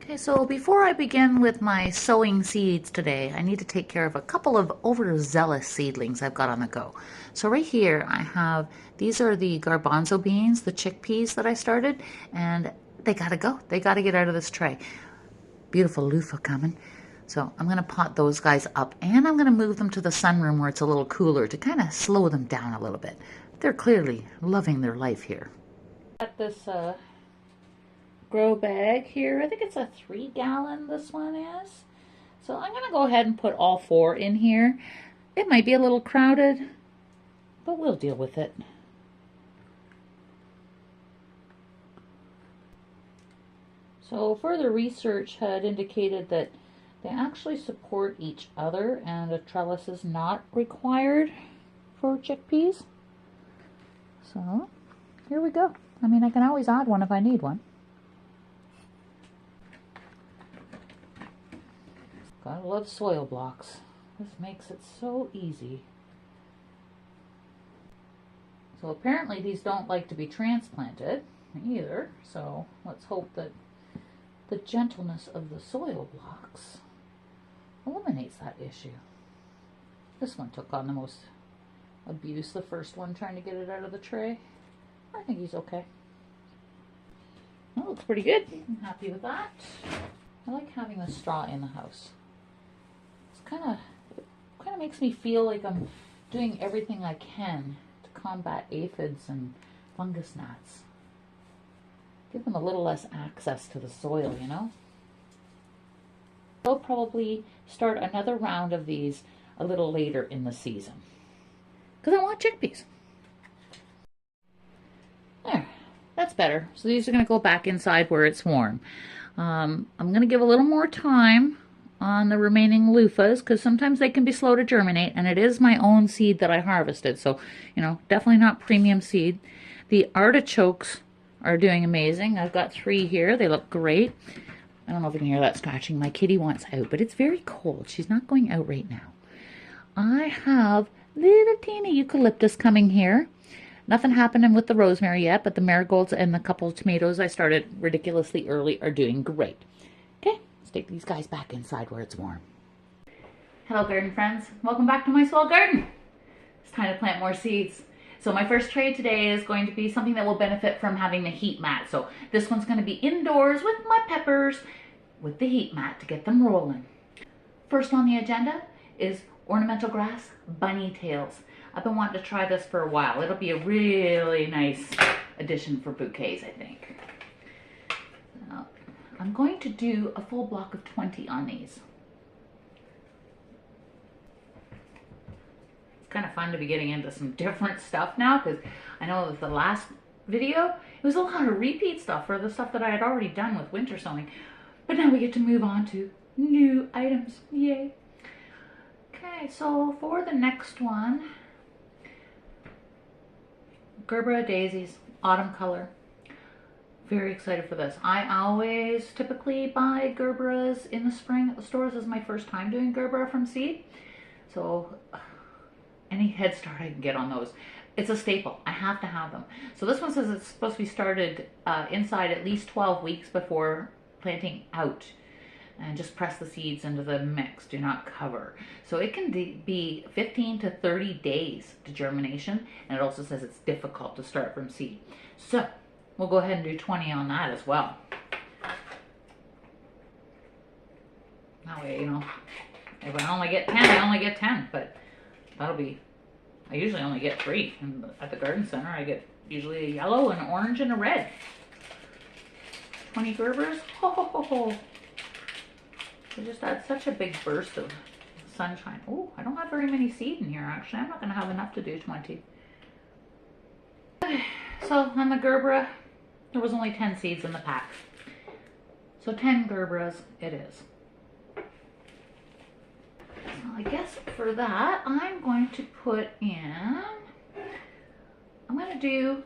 Okay, so before I begin with my sowing seeds today, I need to take care of a couple of overzealous seedlings I've got on the go. So right here I have, these are the garbanzo beans, the chickpeas that I started, and they gotta go. They gotta get out of this tray. Beautiful loofah coming. So I'm gonna pot those guys up, and I'm gonna move them to the sunroom where it's a little cooler to kind of slow them down a little bit. They're clearly loving their life here. Got this grow bag here. I think it's a 3-gallon this one is. So I'm going to go ahead and put all 4 in here. It might be a little crowded, but we'll deal with it. So further research had indicated that they actually support each other and a trellis is not required for chickpeas. So here we go. I mean, I can always add one if I need one. Gotta love soil blocks. This makes it so easy. So apparently these don't like to be transplanted either. So let's hope that the gentleness of the soil blocks eliminates that issue. This one took on the most abuse, the first one trying to get it out of the tray. I think he's okay. That looks pretty good. I'm happy with that. I like having the straw in the house. Kind of makes me feel like I'm doing everything I can to combat aphids and fungus gnats. Give them a little less access to the soil, you know. I'll probably start another round of these a little later in the season because I want chickpeas. There, that's better. So these are going to go back inside where it's warm. I'm going to give a little more time on the remaining loofahs because sometimes they can be slow to germinate, and it is my own seed that I harvested, so you know, definitely not premium seed. The artichokes are doing amazing. I've got 3 here. They look great. I don't know if you can hear that scratching. My kitty wants out, but it's very cold. She's not going out right now. I have little teeny eucalyptus coming here. Nothing happening with the rosemary yet, but the marigolds and the couple of tomatoes I started ridiculously early are doing great. Okay. Take these guys back inside where it's warm. Hello garden friends, welcome back to my swell garden. It's time to plant more seeds. So my first tray today is going to be something that will benefit from having the heat mat. So this one's going to be indoors with my peppers with the heat mat to get them rolling. First on the agenda is ornamental grass, Bunnytails. I've been wanting to try this for a while. It'll be a really nice addition for bouquets, I think. I'm going to do a full block of 20 on these. It's kind of fun to be getting into some different stuff now because I know with the last video, it was a lot of repeat stuff for the stuff that I had already done with winter sowing. But now we get to move on to new items. Yay. Okay, so for the next one, Gerber Daisies, autumn color. Very excited for this. I always typically buy Gerberas in the spring at the stores. This is my first time doing Gerbera from seed. So any head start I can get on those. It's a staple. I have to have them. So this one says it's supposed to be started inside at least 12 weeks before planting out. And just press the seeds into the mix. Do not cover. So it can be 15 to 30 days to germination. And it also says it's difficult to start from seed. So we'll go ahead and do 20 on that as well. That way, you know, if I only get 10, I only get 10. But that'll be, I usually only get 3. And at the garden center, I get usually a yellow, an orange, and a red. 20 Gerbers. Ho, ho, ho, ho. They just add such a big burst of sunshine. Oh, I don't have very many seed in here, actually. I'm not going to have enough to do 20. Okay, so on the Gerbera, there was only 10 seeds in the pack. So 10 Gerberas it is. So I guess for that, I'm going to put in, I'm going to do,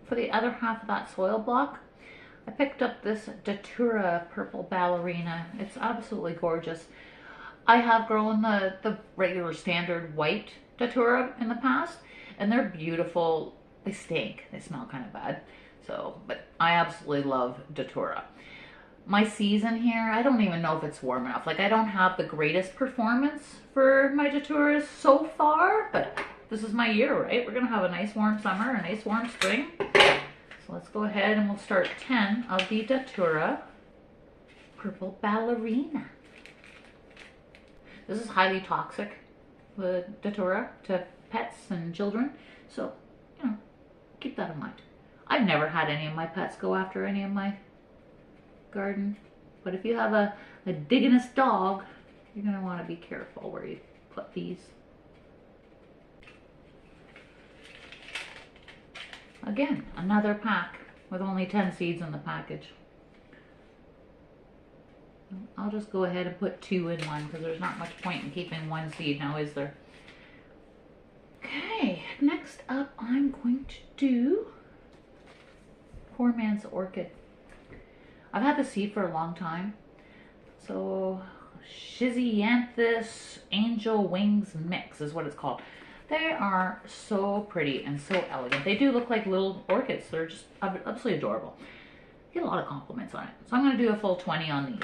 for the other half of that soil block, I picked up this Datura purple Ballerina. It's absolutely gorgeous. I have grown the regular standard white Datura in the past, and they're beautiful. They stink. They smell kind of bad. So, but I absolutely love Datura. my season here, I don't even know if it's warm enough. Like, I don't have the greatest performance for my Daturas so far, but this is my year, right? We're gonna have a nice warm summer, a nice warm spring. So let's go ahead and we'll start 10 of the Datura Purple Ballerina. This is highly toxic, the Datura, to pets and children. So, you know, keep that in mind. I've never had any of my pets go after any of my garden, but if you have a digginous dog, you're going to want to be careful where you put these. Again, another pack with only 10 seeds in the package. I'll just go ahead and put 2 in one because there's not much point in keeping 1 seed now, is there? Okay, next up I'm going to do Poor Man's Orchid. I've had the seed for a long time. So, Dianthus Angel Wings Mix is what it's called. They are so pretty and so elegant. They do look like little orchids. They're just absolutely adorable. Get a lot of compliments on it. So I'm going to do a full 20 on these.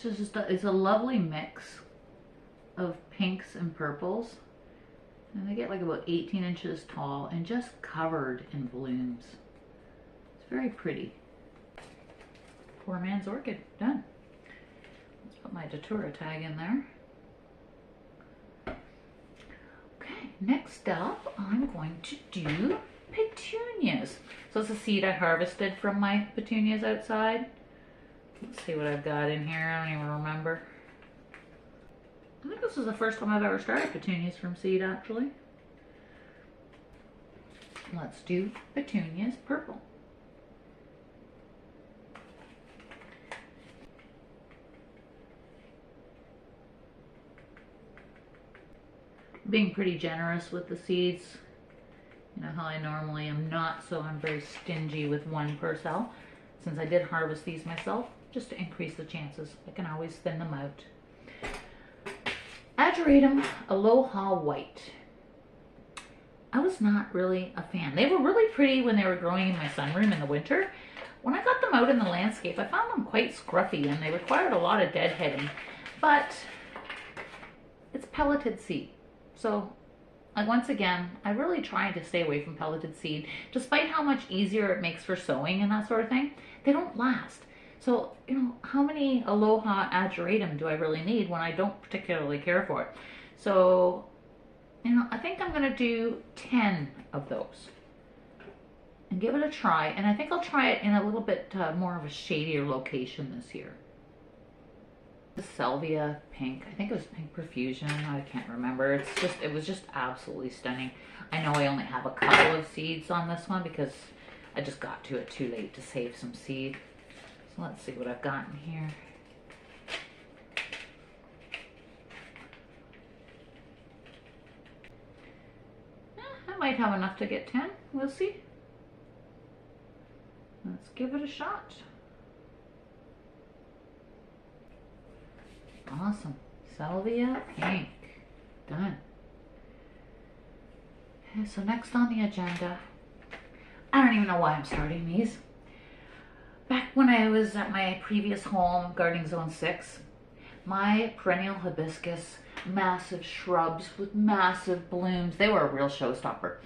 It's a lovely mix of pinks and purples. And they get like about 18 inches tall and just covered in blooms. It's very pretty. Poor Man's Orchid, done. Let's put my Datura tag in there. Okay, next up I'm going to do Petunias. So it's a seed I harvested from my petunias outside. Let's see what I've got in here. I don't even remember. I think this is the first time I've ever started petunias from seed, actually. Let's do Petunias Purple. Being pretty generous with the seeds. You know how I normally am not, so I'm very stingy with 1 per cell. Since I did harvest these myself, just to increase the chances. I can always thin them out. Ageratum Aloha White. I was not really a fan. They were really pretty when they were growing in my sunroom in the winter. When I got them out in the landscape, I found them quite scruffy and they required a lot of deadheading. But it's pelleted seed. So once again, I really try to stay away from pelleted seed. Despite how much easier it makes for sowing and that sort of thing, they don't last. So, you know, how many Aloha Ageratum do I really need when I don't particularly care for it? So, you know, I think I'm going to do 10 of those and give it a try. And I think I'll try it in a little bit more of a shadier location this year. The Salvia Pink. I think it was Pink Profusion. I can't remember. It was just absolutely stunning. I know I only have a couple of seeds on this one because I just got to it too late to save some seed. So let's see what I've got in here. I might have enough to get 10. We'll see. Let's give it a shot. Awesome. Salvia Pink. Done. Okay, so next on the agenda, I don't even know why I'm starting these. Back when I was at my previous home, Gardening Zone 6, my Perennial Hibiscus, massive shrubs with massive blooms, they were a real showstopper.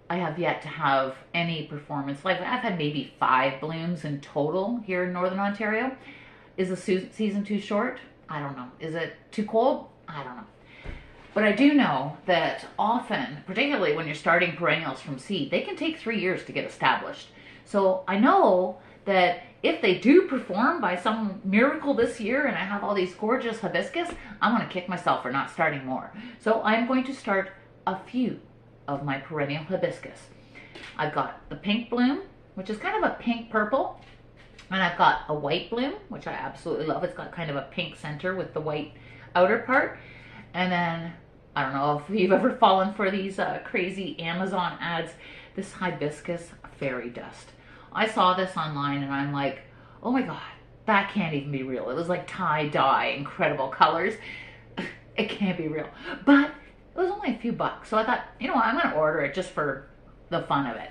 I have yet to have any performance. Like, I've had maybe 5 blooms in total here in Northern Ontario. Is the season too short? I don't know. Is it too cold? I don't know. But I do know that often, particularly when you're starting perennials from seed, they can take 3 years to get established. So I know that if they do perform by some miracle this year and I have all these gorgeous hibiscus, I'm going to kick myself for not starting more. So I'm going to start a few of my perennial hibiscus. I've got the pink bloom, which is kind of a pink purple. And I've got a white bloom, which I absolutely love. It's got kind of a pink center with the white outer part. And then, I don't know if you've ever fallen for these crazy Amazon ads, this hibiscus fairy dust. I saw this online and I'm like, oh my God, that can't even be real. It was like tie-dye, incredible colors. It can't be real. But it was only a few bucks. So I thought, you know what, I'm going to order it just for the fun of it.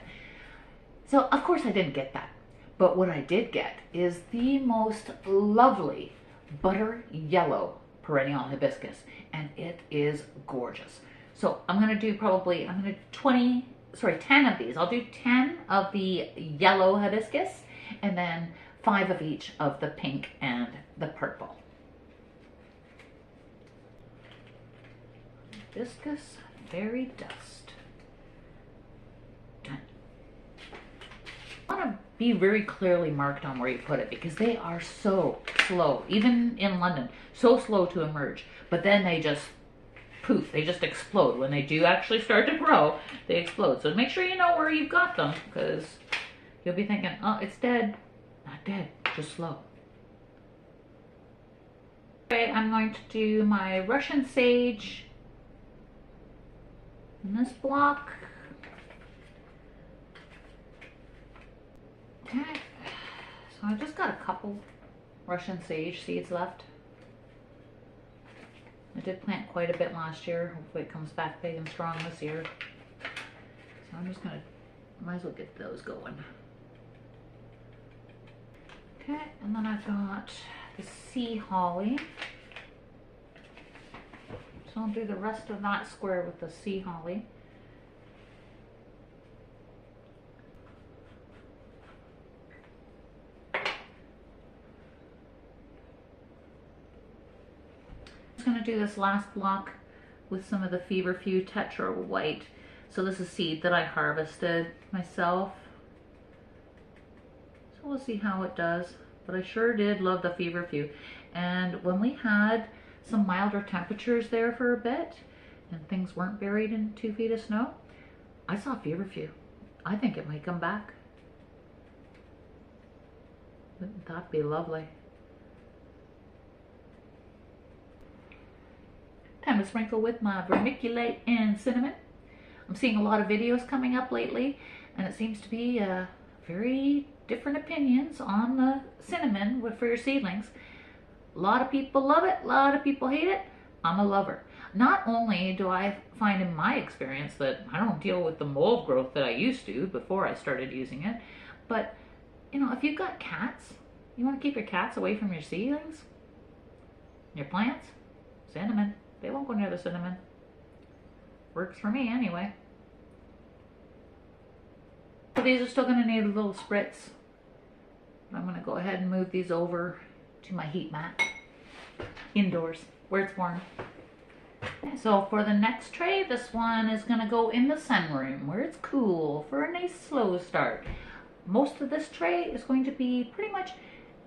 So of course I didn't get that. But what I did get is the most lovely butter yellow perennial hibiscus, and it is gorgeous. So I'm gonna do 10 of these. I'll do 10 of the yellow hibiscus and then 5 of each of the pink and the purple. Hibiscus fairy dust. Done. I want to be very clearly marked on where you put it because they are so slow, even in London, so slow to emerge. But then they just poof, they just explode. When they do actually start to grow, they explode. So make sure you know where you've got them because you'll be thinking, oh, it's dead. Not dead, just slow. Okay, I'm going to do my Russian sage in this block. Okay, so I just got a couple Russian sage seeds left. I did plant quite a bit last year. Hopefully it comes back big and strong this year. So I'm just gonna, might as well get those going. Okay, and then I've got the sea holly. So I'll do the rest of that square with the sea holly. I'm going to do this last block with some of the Feverfew Tetra white. So this is seed that I harvested myself. So we'll see how it does. But I sure did love the Feverfew. And when we had some milder temperatures there for a bit and things weren't buried in 2 feet of snow, I saw Feverfew. I think it might come back. Wouldn't that be lovely? Time to sprinkle with my vermiculite and cinnamon. I'm seeing a lot of videos coming up lately, and it seems to be very different opinions on the cinnamon for your seedlings. A lot of people love it, a lot of people hate it. I'm a lover. Not only do I find in my experience that I don't deal with the mold growth that I used to before I started using it, but you know, if you've got cats, you want to keep your cats away from your seedlings, your plants, cinnamon. They won't go near the cinnamon. Works for me anyway. So these are still going to need a little spritz. I'm going to go ahead and move these over to my heat mat indoors where it's warm. So for the next tray, this one is going to go in the sunroom where it's cool for a nice slow start. Most of this tray is going to be pretty much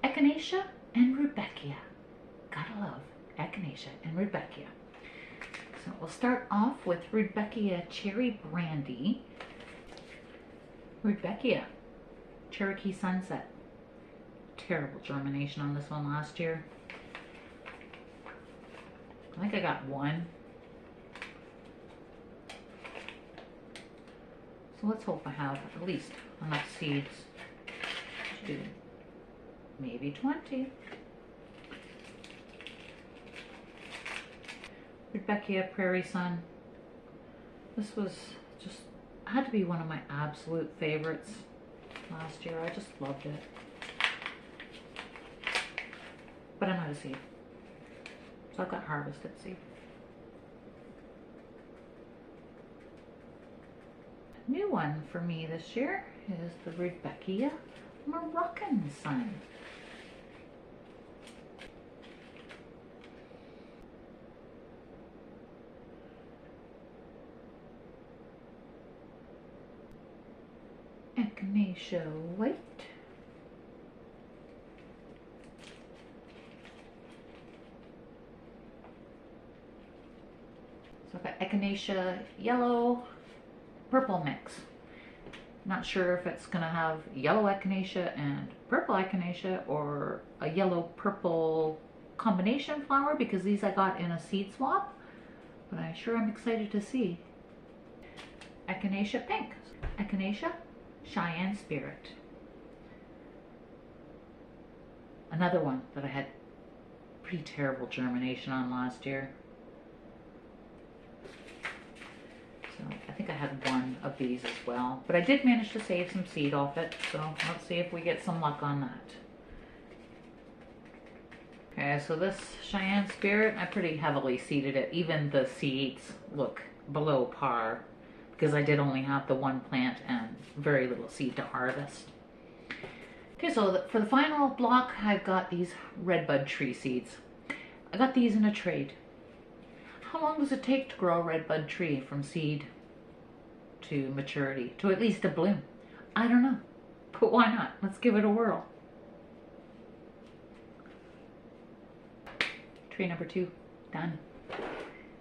Echinacea and Rudbeckia. Gotta love Echinacea and Rudbeckia. So we'll start off with Rudbeckia Cherry Brandy. Rudbeckia Cherokee Sunset. Terrible germination on this one last year. I think I got one. So let's hope I have at least enough seeds to do maybe 20. Rudbeckia Prairie Sun. This was just, had to be one of my absolute favorites last year. I just loved it. But I'm out of seed. So I've got harvested seed. A new one for me this year is the Rudbeckia Moroccan Sun. Echinacea White. So I've got Echinacea Yellow, Purple mix. Not sure if it's going to have yellow Echinacea and purple Echinacea or a yellow-purple combination flower because these I got in a seed swap, but I sure am excited to see. Echinacea Pink. Echinacea Cheyenne Spirit. Another one that I had pretty terrible germination on last year. So I think I had one of these as well, but I did manage to save some seed off it, so let's see if we get some luck on that. Okay, so this Cheyenne Spirit, I pretty heavily seeded it. Even the seeds look below par because I did only have the one plant and very little seed to harvest. Okay, so for the final block, I've got these Redbud Tree seeds. I got these in a trade. How long does it take to grow a Redbud Tree from seed to maturity, to at least a bloom? I don't know, but why not? Let's give it a whirl. Tree number 2, done.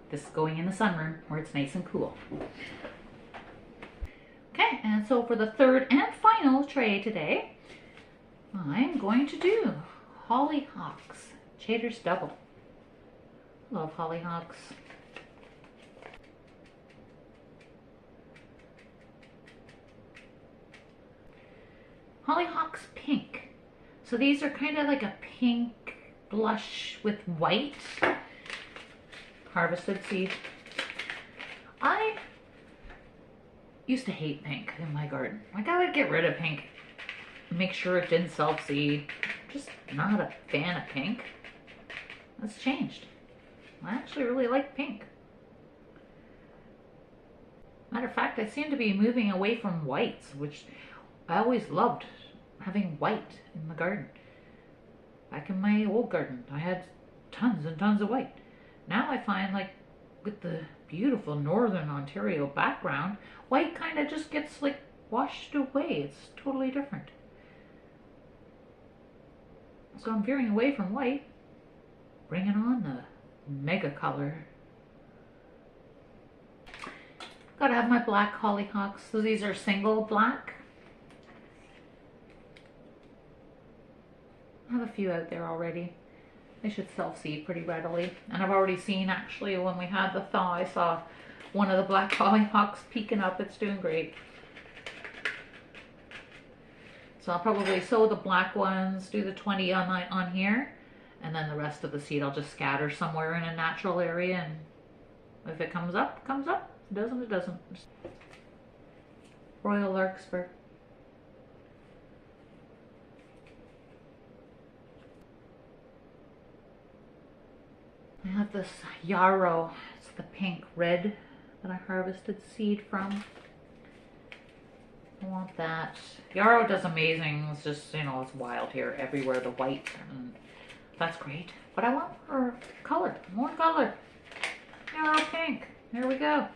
This is going in the sunroom where it's nice and cool. Okay, and so for the third and final tray today, I'm going to do Hollyhocks, Chater's Double. Love Hollyhocks. Hollyhocks Pink. So these are kind of like a pink blush with white. Harvested seed. I used to hate pink in my garden. Like, I would get rid of pink, make sure it didn't self-seed. Just not a fan of pink. That's changed. I actually really like pink. Matter of fact, I seem to be moving away from whites, which I always loved, having white in the garden. Back in my old garden, I had tons and tons of white. Now I find, like, with the beautiful northern Ontario background, white kind of just gets like washed away. It's totally different. So I'm veering away from white, bringing on the mega color. Gotta have my black hollyhocks. So these are single black. I have a few out there already. They should self-seed pretty readily. And I've already seen, actually, when we had the thaw, I saw one of the black hollyhocks peeking up. It's doing great. So I'll probably sow the black ones, do the 20 on here, and then the rest of the seed I'll just scatter somewhere in a natural area, and if it comes up, it comes up. If it doesn't, it doesn't. Royal Larkspur. I have this Yarrow. It's the pink red that I harvested seed from. I want that. Yarrow does amazing. It's just, you know, it's wild here everywhere, the white, and that's great. But I want more color, more color. Yarrow pink. There we go.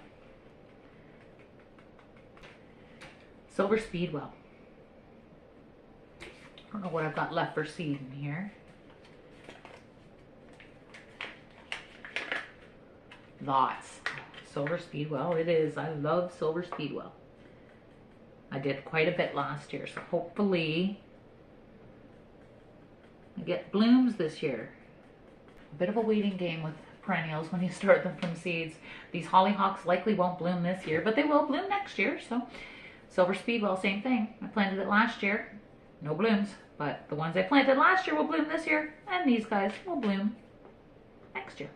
Silver Speedwell. I don't know what I've got left for seed in here. Lots. Silver Speedwell, it is. I love Silver Speedwell. I did quite a bit last year, so hopefully I get blooms this year. A bit of a waiting game with perennials when you start them from seeds. These hollyhocks likely won't bloom this year, but they will bloom next year. So Silver Speedwell, same thing. I planted it last year, no blooms, but the ones I planted last year will bloom this year, and these guys will bloom next year.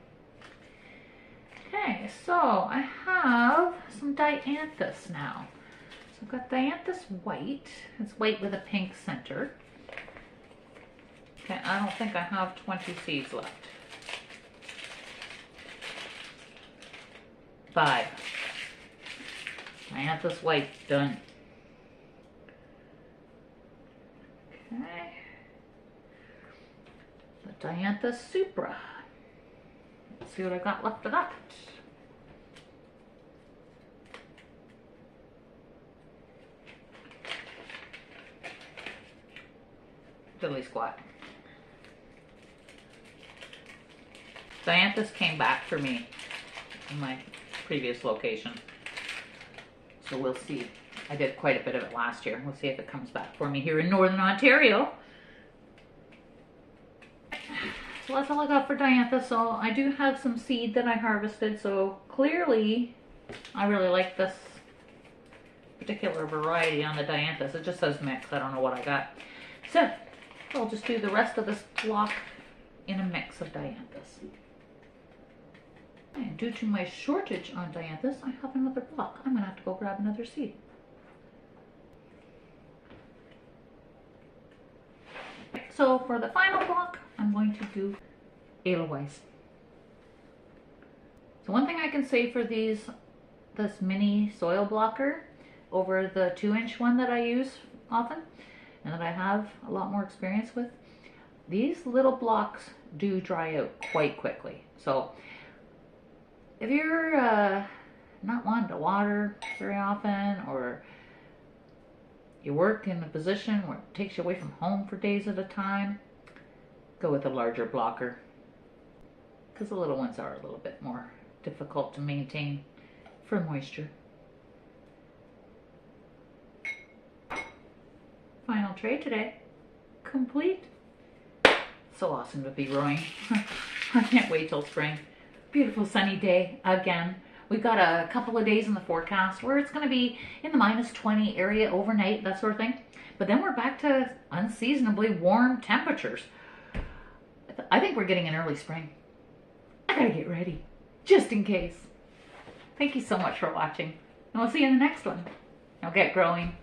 Okay, so I have some Dianthus now. So I've got Dianthus white. It's white with a pink center. Okay, I don't think I have 20 seeds left. 5. Dianthus white, done. Okay. The Dianthus supra. Let's see what I've got left of that. Diddly squat. Dianthus came back for me in my previous location. So we'll see. I did quite a bit of it last year. We'll see if it comes back for me here in Northern Ontario. So that's all I got for Dianthus. So I do have some seed that I harvested. So clearly I really like this particular variety on the Dianthus. It just says mix. I don't know what I got. So I'll just do the rest of this block in a mix of Dianthus. And due to my shortage on Dianthus, I have another block. I'm gonna have to go grab another seed. So for the final block, I'm going to do Edelweiss. So one thing I can say for this mini soil blocker over the 2-inch one that I use often and that I have a lot more experience with, these little blocks do dry out quite quickly. So if you're not wanting to water very often, or you work in a position where it takes you away from home for days at a time, go with a larger blocker, because the little ones are a little bit more difficult to maintain for moisture. Final tray today, complete. So awesome to be growing. I can't wait till spring. Beautiful sunny day again. We've got a couple of days in the forecast where it's going to be in the -20 area overnight, that sort of thing. But then we're back to unseasonably warm temperatures. I think we're getting an early spring. I gotta get ready, just in case. Thank you so much for watching, and we'll see you in the next one. Now get growing.